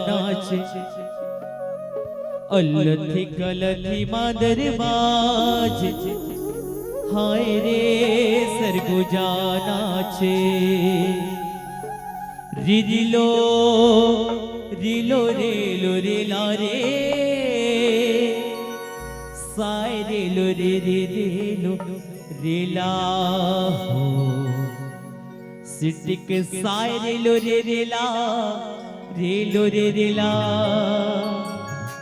નાચે અલ્લથી કલથી માદર બાજે હાય રે સરગુજા નાચે રીલો રીલો રેલો રેલા રે સાય રેલો રે રે રેલો રેલા હો सिटी के साय रेलो रे रेला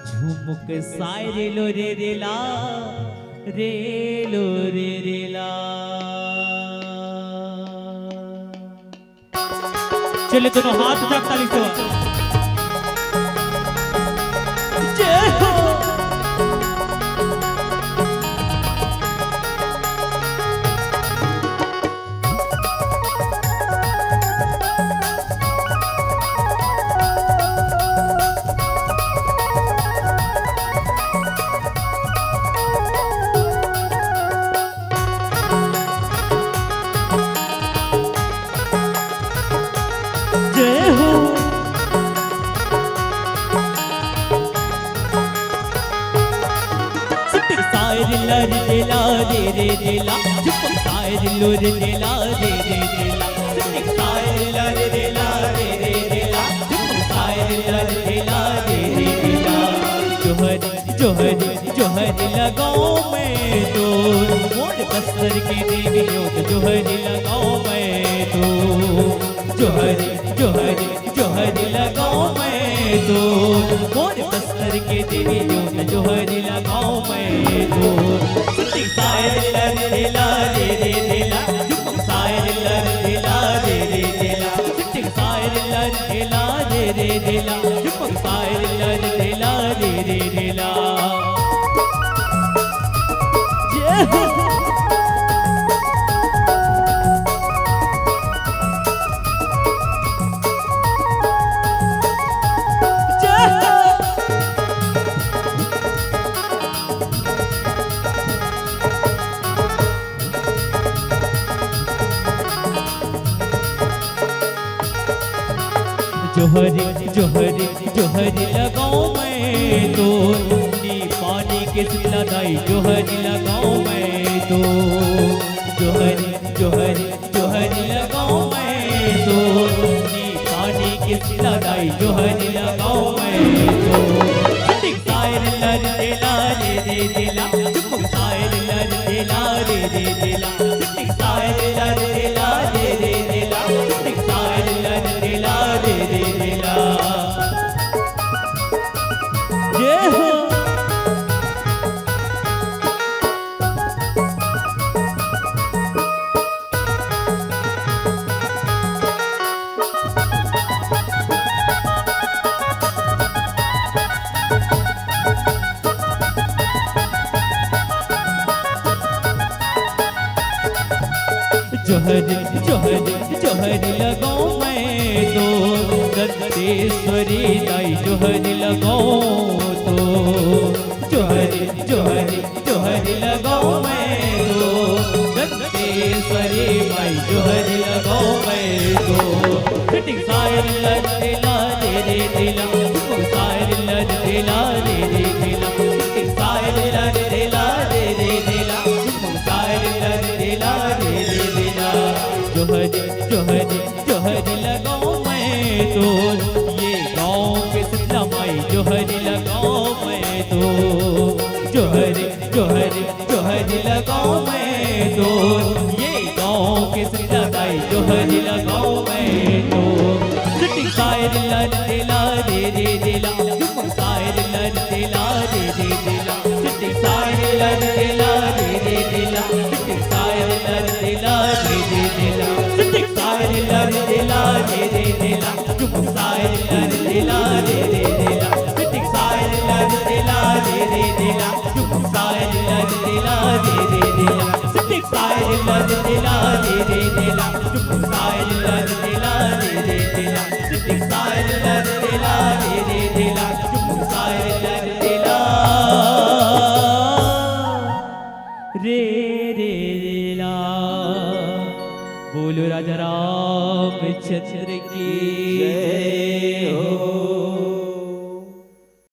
झुमुक साय रेलो रे रेला चले दोनों हाथ उठा ताली से जय हो रेला रे रे रेला झुमक सायर लो रे रेला रे रे रेला सिटिक सायर रे रेला रे रे रेला झुमक सायर रे रेला रे रे रेला जोहर जोहर जोहर लगाओ मैं तो मोर बस्तर के देवियों तो जोहर लगाओ मैं तो जोहर जोहर जोहर लगाओ मैं तो मोर बस्तर के देवियों तो जोहर लगाओ मैं तो सायर रेला रे रे रेला झुमक सायर रेला रे रे रेला सिटिक सायर रेला रे रे रेला झुमक सायर रेला रे रे रेला जय हो जोहरी जोहरी जोहरी लगाऊं मैं तो नी पानी के सिला दाई जोहरी लगाऊं मैं तो जोहरी जोहरी जोहरी लगाऊं मैं तो नी पानी के सिला दाई जोहरी लगाऊं मैं तो सिटिक सायर रेला रे रे रेला झुमक सायर रेला रे रे रेला सिटिक सायर रेला रे रे रेला सिटिक सायर रेला रे रे रेला जय हो जोहर जोहर जोहर लगाऊं मैं तो गंगेश्वरी दाई जोहर लगाऊं तो जोहर जोहर जोहर लगाऊं मैं तो गंगेश्वरी दाई जोहर लगाऊं मैं तो सिटिक सायर रेला रे रे रेला सायर रेला रे रे रेला सिटिक सायर रेला रे रे रेला सायर रेला रे रे रेला जोहर जोहर जोहर लगाऊं मैं तो ये गाँव के सितला माई जोहर लगाऊं मैं तो जोहर जोहर जोहर लगाऊं मैं तो ये गाँव के सितला माई जोहर लगाऊं मैं तो सिटिक सायर रेला रे रे रेला झुमक सायर रेला रे रे रेला सिटिक सायर रेला रे रे रेला सिटिक सायर रेला रे रे रेला सिटिक सायर रेला रे रे रेला झुमक सायर रेला रे रे रेला सिटिक सायर रेला रे रे रेला झुमक सायर रेला रे रे रेला सिटिक सायर रेला रे रे रेला झुमक सायर रेला रे रे रेला सिटिक सायर रेला रे रे रेला झुमक सायर रेला रे रे रेला बोलो राजा रामचंद्र की जय हो।